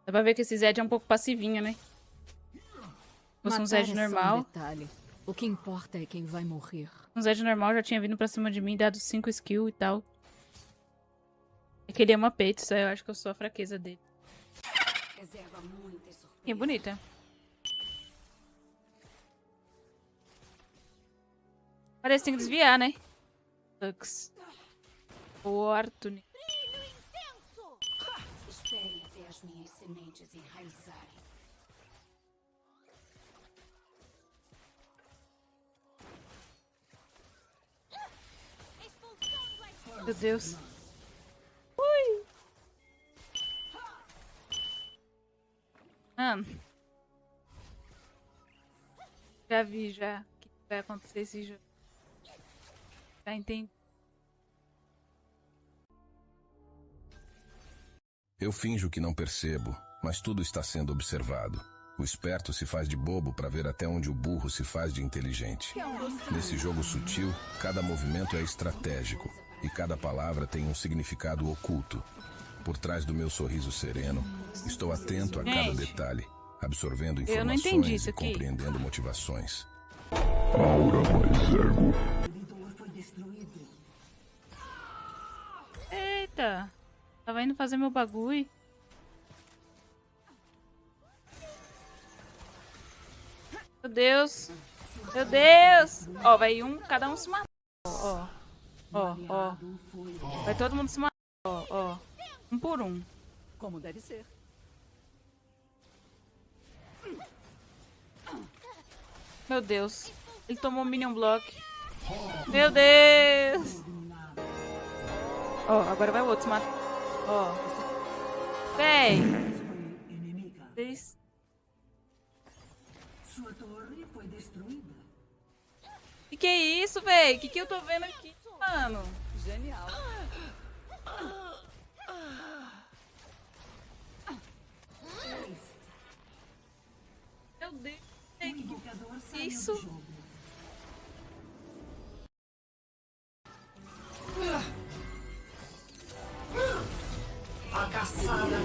Dá pra ver que esse Zed é um pouco passivinho, né? Se fosse um Zed normal. O que importa é quem vai morrer. Um Zed normal já tinha vindo pra cima de mim, dado 5 skills e tal. É que ele ama peitos, eu acho que eu sou a fraqueza dele. E é bonita. Parece que tem que desviar, né? Lux. O Arthur. Espere até as minhas sementes enraizarem. Meu Deus. Ui. Já vi já o que vai acontecer esse jogo. Já entendi. Eu finjo que não percebo, mas tudo está sendo observado. O esperto se faz de bobo para ver até onde o burro se faz de inteligente. Nesse jogo sutil, cada movimento é estratégico e cada palavra tem um significado oculto. Por trás do meu sorriso sereno, estou atento a cada detalhe, absorvendo informações e compreendendo motivações. Aura mais ego. Eita! Tava indo fazer meu bagulho. Meu Deus! Meu Deus! Ó, vai cada um se matar. Ó, ó, ó. Vai todo mundo se matar. Ó, ó. Um por um. Como deve ser. Meu Deus. Ele tomou um Minion Block. Meu Deus! Ó, agora vai o outro se matar. Ó. Véi! Sua torre foi destruída. Que é isso, véi? Que eu tô vendo aqui, mano? Genial. Meu Deus. Que Isso. isso? A caçada